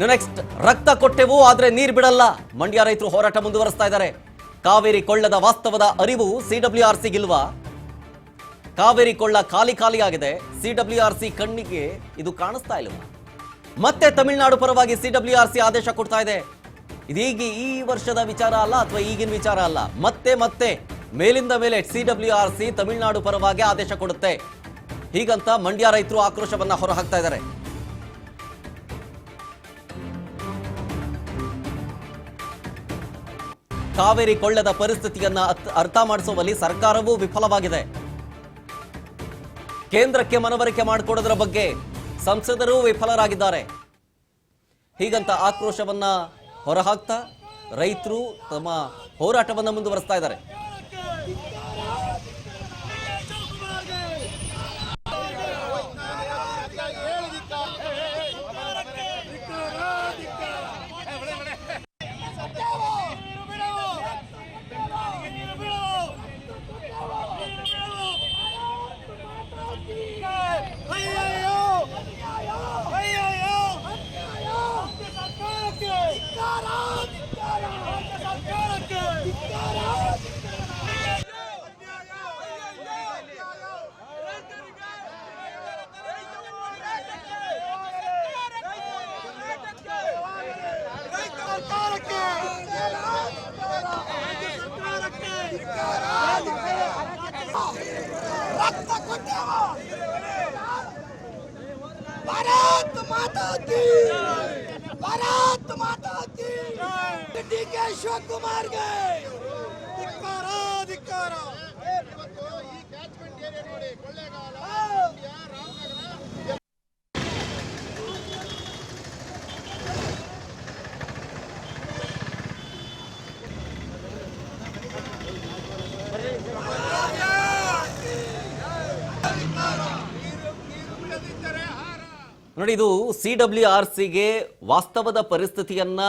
Next ರಕ್ತ ಕೊಟ್ಟೆವು ಆದ್ರೆ ನೀರು ಬಿಡಲ್ಲ. ಮಂಡ್ಯ ರೈತರು ಹೋರಾಟ ಮುಂದುವರಿಸ್ತಾ ಇದ್ದಾರೆ. ಕಾವೇರಿ ಕೊಳ್ಳದ ವಾಸ್ತವದ ಅರಿವು ಸಿಡಬ್ಲ್ಯೂಆರ್ಸಿಗಿಲ್ವಾ? ಕಾವೇರಿ ಕೊಳ್ಳ ಖಾಲಿ ಆಗಿದೆ. ಸಿಡಬ್ಲ್ಯೂಆರ್ಸಿ ಕಣ್ಣಿಗೆ ಇದು ಕಾಣಿಸ್ತಾ ಇಲ್ವಾ? ಮತ್ತೆ ತಮಿಳುನಾಡು ಪರವಾಗಿ ಸಿಡಬ್ಲ್ಯೂಆರ್ಸಿ ಆದೇಶ ಕೊಡ್ತಾ ಇದೆ. ಇದೀಗ ಈ ವರ್ಷದ ವಿಚಾರ ಅಲ್ಲ ಅಥವಾ ಈಗಿನ ವಿಚಾರ ಅಲ್ಲ. ಮತ್ತೆ ಮೇಲಿಂದ ಮೇಲೆ ಸಿಡಬ್ಲ್ಯೂಆರ್ಸಿ ತಮಿಳುನಾಡು ಪರವಾಗಿ ಆದೇಶ ಕೊಡುತ್ತೆ. ಹೀಗಂತ ಮಂಡ್ಯ ರೈತರು ಆಕ್ರೋಶವನ್ನ ಹೊರಹಾಕ್ತಾ ಇದ್ದಾರೆ. ಕಾವೇರಿ ಕೊಳ್ಳದ ಪರಿಸ್ಥಿತಿಯನ್ನ ಅರ್ಥ ಮಾಡಿಸುವಲ್ಲಿ ಸರ್ಕಾರವೂ ವಿಫಲವಾಗಿದೆ. ಕೇಂದ್ರಕ್ಕೆ ಮನವರಿಕೆ ಮಾಡಿಕೊಡೋದರ ಬಗ್ಗೆ ಸಂಸದರು ವಿಫಲರಾಗಿದ್ದಾರೆ. ಹೀಗಂತ ಆಕ್ರೋಶವನ್ನ ಹೊರಹಾಕ್ತಾ ರೈತರು ತಮ್ಮ ಹೋರಾಟವನ್ನು ಮುಂದುವರಿಸ್ತಾ ಇದ್ದಾರೆ. भारत माता की भारत माता की डीके शिव कुमार गए धिक्कार धिक्कार ಈ ಕ್ಯಾಚ್ಮೆಂಟ್ ಏರಿಯಾ ನೋಡಿ ಕೊಳ್ಳೇಗಾಲ ರಾಮನಗರ ನೋಡಿ, ಇದು ಸಿಡಬ್ಲ್ಯೂಆರ್ಸಿಗೆ ವಾಸ್ತವದ ಪರಿಸ್ಥಿತಿಯನ್ನ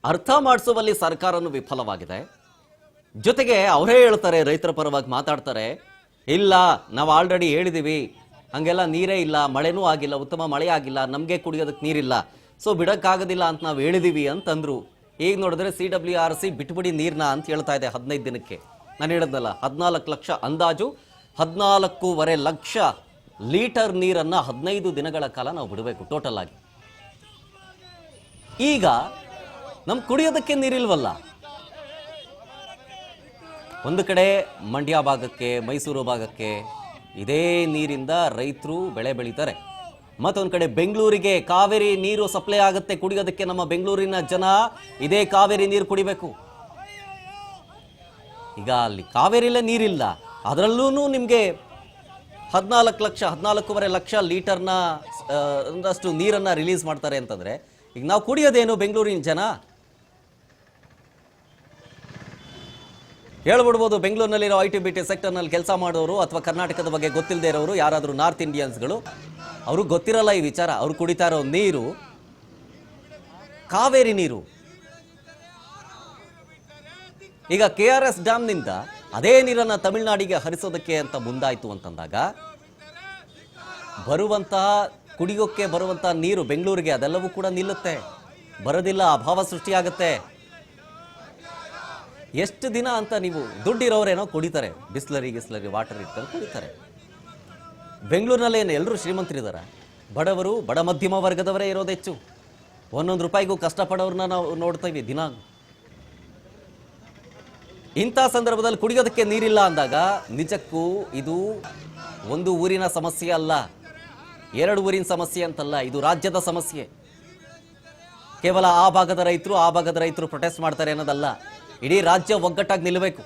ಅರ್ಥ ಮಾಡಿಸುವಲ್ಲಿ ಸರ್ಕಾರನು ವಿಫಲವಾಗಿದೆ. ಜೊತೆಗೆ ಅವರೇ ಹೇಳ್ತಾರೆ, ರೈತರ ಪರವಾಗಿ ಮಾತಾಡ್ತಾರೆ, ಇಲ್ಲ ನಾವು ಆಲ್ರೆಡಿ ಹೇಳಿದೀವಿ, ಹಂಗೆಲ್ಲ ನೀರೇ ಇಲ್ಲ, ಮಳೆನೂ ಆಗಿಲ್ಲ, ಉತ್ತಮ ಮಳೆ ಆಗಿಲ್ಲ, ನಮಗೆ ಕುಡಿಯೋದಕ್ಕೆ ನೀರಿಲ್ಲ, ಸೊ ಬಿಡಕ್ಕಾಗೋದಿಲ್ಲ ಅಂತ ನಾವು ಹೇಳಿದೀವಿ ಅಂತಂದ್ರು. ಈಗ ನೋಡಿದ್ರೆ ಸಿಡಬ್ಲ್ಯೂಆರ್ಸಿ ಬಿಟ್ಬಿಡಿ ನೀರ್ನ ಅಂತ ಹೇಳ್ತಾ ಇದೆ 15 ದಿನಕ್ಕೆ. ನಾನು ಹೇಳಿದ್ನಲ್ಲ, 14 ಲಕ್ಷ ಅಂದಾಜು 14.5 ಲಕ್ಷ ಲೀಟರ್ ನೀರನ್ನ 15 ದಿನಗಳ ಕಾಲ ನಾವು ಬಿಡಬೇಕು ಟೋಟಲ್ ಆಗಿ. ಈಗ ನಮ್ಗೆ ಕುಡಿಯೋದಕ್ಕೆ ನೀರಿಲ್ವಲ್ಲ. ಒಂದು ಕಡೆ ಮಂಡ್ಯ ಭಾಗಕ್ಕೆ, ಮೈಸೂರು ಭಾಗಕ್ಕೆ ಇದೇ ನೀರಿಂದ ರೈತರು ಬೆಳೆ ಬೆಳೀತಾರೆ. ಮತ್ತೊಂದು ಕಡೆ ಬೆಂಗಳೂರಿಗೆ ಕಾವೇರಿ ನೀರು ಸಪ್ಲೈ ಆಗುತ್ತೆ ಕುಡಿಯೋದಕ್ಕೆ. ನಮ್ಮ ಬೆಂಗಳೂರಿನ ಜನ ಇದೇ ಕಾವೇರಿ ನೀರು ಕುಡಿಬೇಕು. ಈಗ ಅಲ್ಲಿ ಕಾವೇರಿಲೇ ನೀರಿಲ್ಲ, ಅದರಲ್ಲೂ ನಿಮಗೆ 14.5 ಲಕ್ಷ ಲೀಟರ್ನ ಒಂದಷ್ಟು ನೀರನ್ನ ರಿಲೀಸ್ ಮಾಡ್ತಾರೆ ಅಂತಂದ್ರೆ ಈಗ ನಾವು ಕುಡಿಯೋದೇನು ಬೆಂಗಳೂರಿನ ಜನ? ಹೇಳ್ಬಿಡ್ಬೋದು, ಬೆಂಗಳೂರಿನಲ್ಲಿರೋ ITBT ಸೆಕ್ಟರ್ನಲ್ಲಿ ಕೆಲಸ ಮಾಡೋರು ಅಥವಾ ಕರ್ನಾಟಕದ ಬಗ್ಗೆ ಗೊತ್ತಿಲ್ಲದೆ ಇರೋರು ಯಾರಾದರೂ ನಾರ್ತ್ ಇಂಡಿಯನ್ಸ್ಗಳು, ಅವ್ರಿಗೆ ಗೊತ್ತಿರಲ್ಲ ಈ ವಿಚಾರ. ಅವ್ರು ಕುಡಿತಾ ಇರೋ ನೀರು ಕಾವೇರಿ ನೀರು. ಈಗ KRS ಡ್ಯಾಮ್ನಿಂದ ಅದೇ ನೀರನ್ನು ತಮಿಳುನಾಡಿಗೆ ಹರಿಸೋದಕ್ಕೆ ಅಂತ ಮುಂದಾಯಿತು ಅಂತಂದಾಗ ಬರುವಂತಹ ಕುಡಿಯೋಕ್ಕೆ ಬರುವಂತಹ ನೀರು ಬೆಂಗಳೂರಿಗೆ ಅದೆಲ್ಲವೂ ಕೂಡ ನಿಲ್ಲುತ್ತೆ, ಬರೋದಿಲ್ಲ, ಅಭಾವ ಸೃಷ್ಟಿಯಾಗುತ್ತೆ. ಎಷ್ಟು ದಿನ ಅಂತ ನೀವು ದುಡ್ಡಿರೋರೇನೋ ಕುಡಿತಾರೆ, ಬಿಸ್ಲರಿ ವಾಟರ್ ಇಟ್ಕೊಂಡು ಕುಡಿತಾರೆ. ಬೆಂಗಳೂರಿನಲ್ಲೇನು ಎಲ್ಲರೂ ಶ್ರೀಮಂತರಿದಾರ? ಬಡವರು, ಬಡ ಮಧ್ಯಮ ವರ್ಗದವರೇ ಇರೋದು ಹೆಚ್ಚು. ಒಂದೊಂದು ರೂಪಾಯಿಗೂ ಕಷ್ಟಪಡೋರನ್ನ ನಾವು ನೋಡ್ತೀವಿ ದಿನ. ಇಂಥ ಸಂದರ್ಭದಲ್ಲಿ ಕುಡಿಯೋದಕ್ಕೆ ನೀರಿಲ್ಲ ಅಂದಾಗ ನಿಜಕ್ಕೂ ಇದು ಒಂದು ಊರಿನ ಸಮಸ್ಯೆ ಅಲ್ಲ, 2 ಊರಿನ ಸಮಸ್ಯೆ ಅಂತಲ್ಲ, ಇದು ರಾಜ್ಯದ ಸಮಸ್ಯೆ. ಕೇವಲ ಆ ಭಾಗದ ರೈತರು ಪ್ರೊಟೆಸ್ಟ್ ಮಾಡ್ತಾರೆ ಅನ್ನೋದಲ್ಲ, ಇಡೀ ರಾಜ್ಯ ಒಗ್ಗಟ್ಟಾಗಿ ನಿಲ್ಲಬೇಕು.